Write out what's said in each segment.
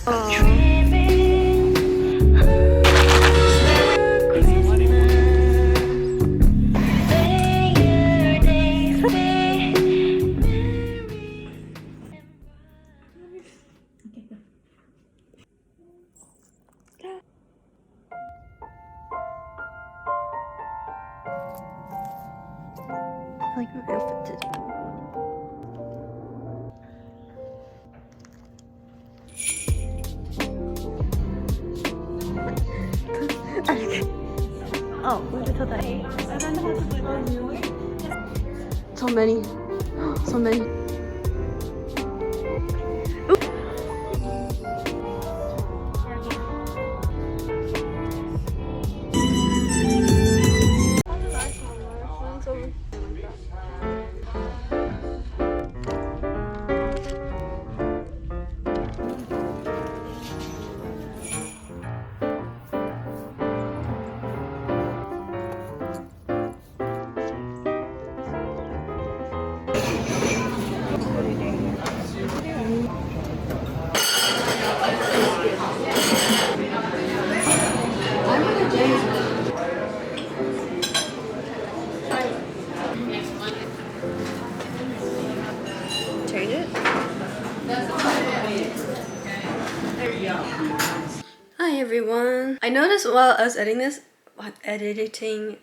I like my outfit today. Oh, look at that. So many. So many. Change it. Hi everyone. I noticed while I was editing this, editing.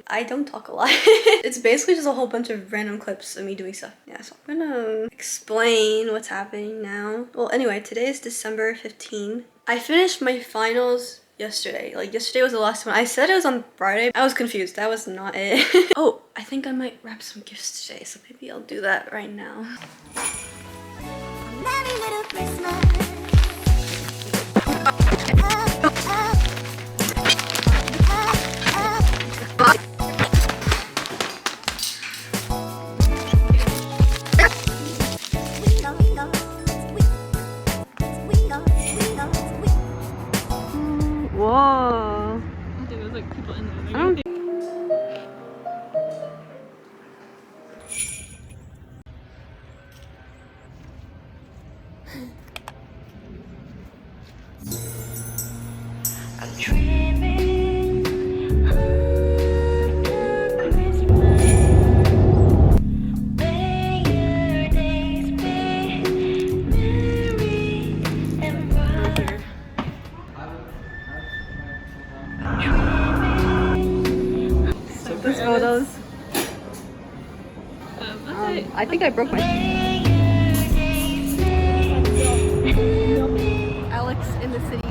I don't talk a lot. It's basically just a whole bunch of random clips of me doing stuff. Yeah, so I'm gonna explain what's happening now. Well, anyway, today is December 15. I finished my finals yesterday. Like, yesterday was the last one. I said it was on Friday. I was confused. That was not it. Oh, I think I might wrap some gifts today, so maybe I'll do that right now. Merry little Christmas. Whoa. I think there's like people in there. I don't think I'm dreaming Christmas. May your days be merry and bright. those photos. I think I broke my Alex in the city.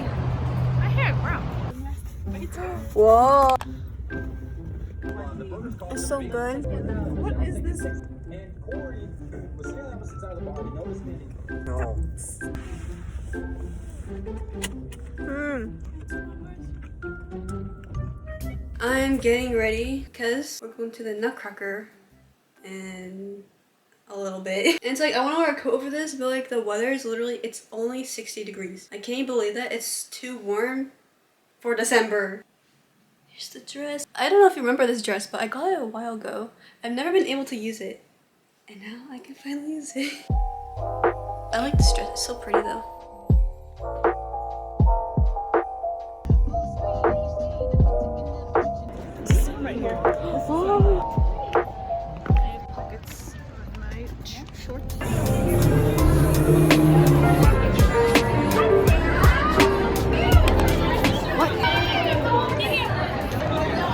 My hair brown. Whoa. It's so good. What is this? And Corey was standing opposite side of the bar. He noticed me. I'm getting ready because we're going to the Nutcracker in a little bit. And it's like, I want to wear a coat over this, but like the weather is literally, it's only 60 degrees. I can't believe that. It's too warm for December. Here's the dress. I don't know if you remember this dress, but I got it a while ago. I've never been able to use it. And now I can finally use it. I like this dress. It's so pretty though. Right here. Oh. I have pockets on my shorts.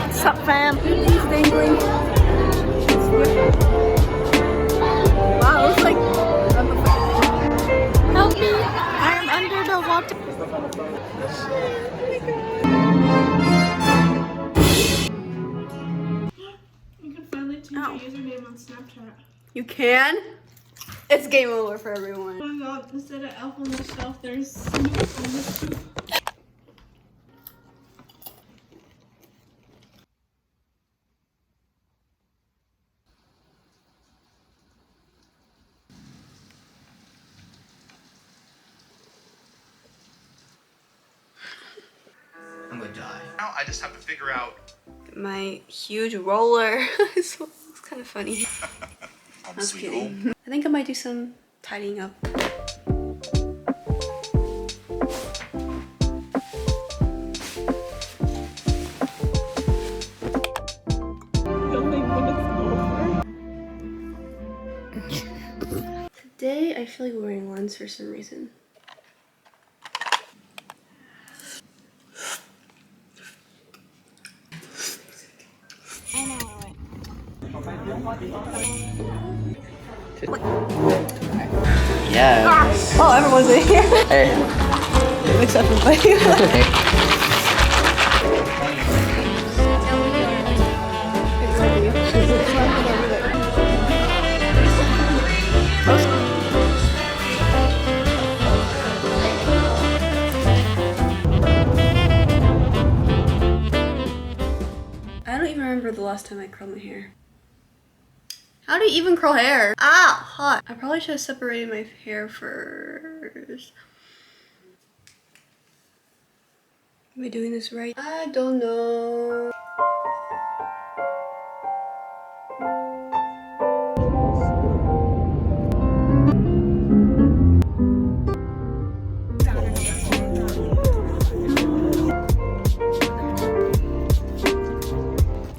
What's up, fam? He's dangling. Wow, it looks like... Help me! I am under the water. You can finally change your username on Snapchat. You can? It's game over for everyone. Oh my god, instead of Elf on the Shelf, there's Snoop on the Scoop. I'm gonna die. Now I just have to figure out. My huge roller. It's kind of funny. I was kidding. I think I might do some tidying up. Today I feel like wearing ones for some reason. Yes. Oh, everyone's in here. Hey. Except for Buddy. I don't even remember the last time I curled my hair. How do you even curl hair? Ah, hot. I probably should have separated my hair first. Am I doing this right? I don't know.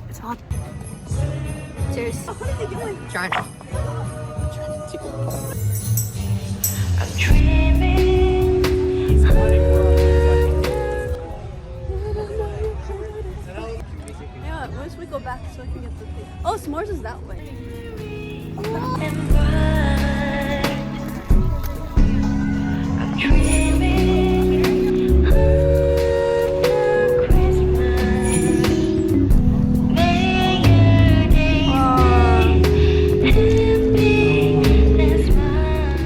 It's hot. Seriously. What are you doing? Trying to Yeah, once we go back so I can get the thing. Oh, s'mores is that way. I'm dreaming of Christmas. May your days be happy as mine.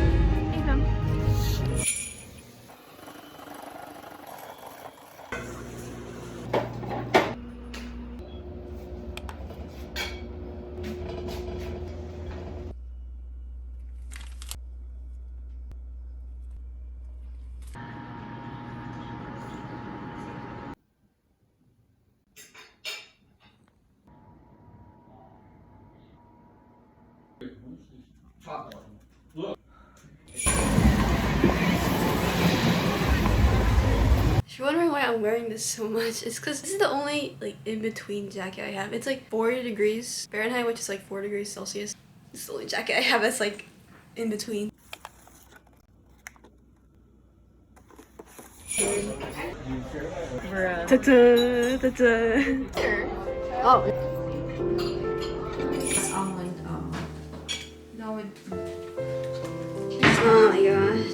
If you're wondering why I'm wearing this so much, it's because this is the only like in-between jacket I have. It's like 40 degrees Fahrenheit, which is like 4 degrees Celsius. This is the only jacket I have that's like in between. Ta-da, ta-da. Oh. Oh my gosh.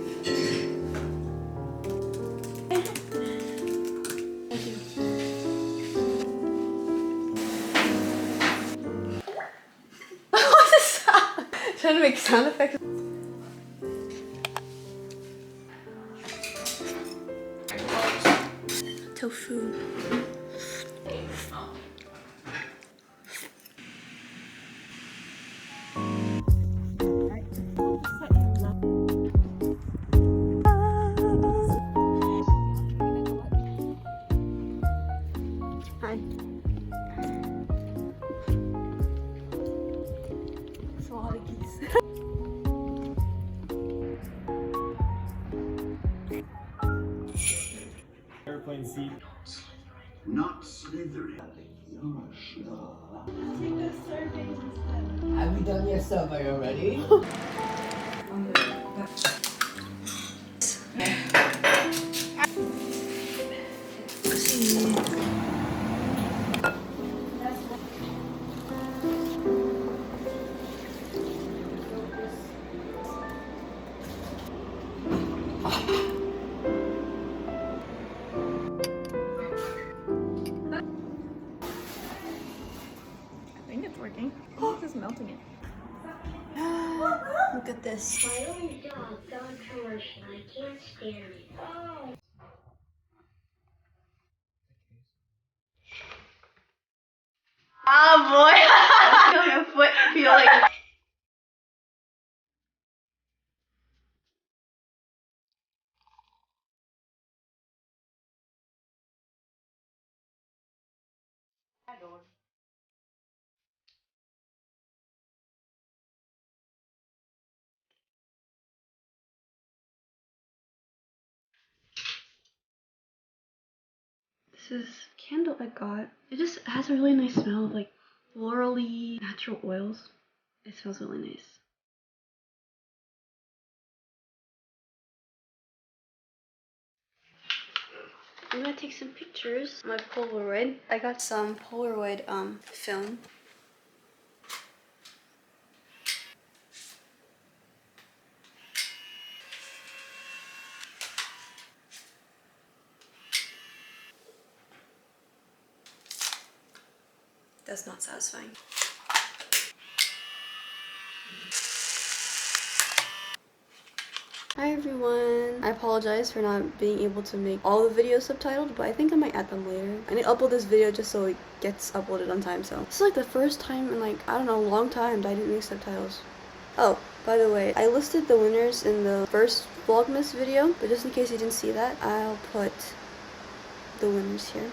What's this sound? Trying to make sound effects. Tofu. Hi. That's a lot of geese. Airplane seat. Not slithering. Have you done your survey already? I think it's working. I'm just melting it. Look at this. My own dog, Dog George, and I can't stand it. Oh. Oh boy! I feel your foot feel like. This is candle I got. It just has a really nice smell of like florally natural oils. It smells really nice. I'm gonna take some pictures. My Polaroid. I got some Polaroid film. That's not satisfying. Hi everyone! I apologize for not being able to make all the videos subtitled, but I think I might add them later. I need to upload this video just so it gets uploaded on time, so. This is like the first time in like, I don't know, a long time that I didn't make subtitles. Oh, by the way, I listed the winners in the first vlogmas video, but just in case you didn't see that, I'll put the winners here.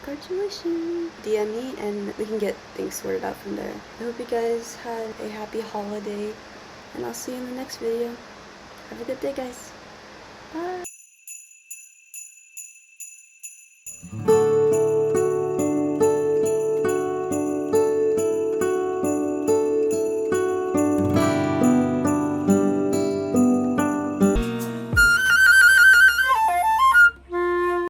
Congratulations! DM me and we can get things sorted out from there. I hope you guys had a happy holiday, and I'll see you in the next video. Have a good day, guys. Bye.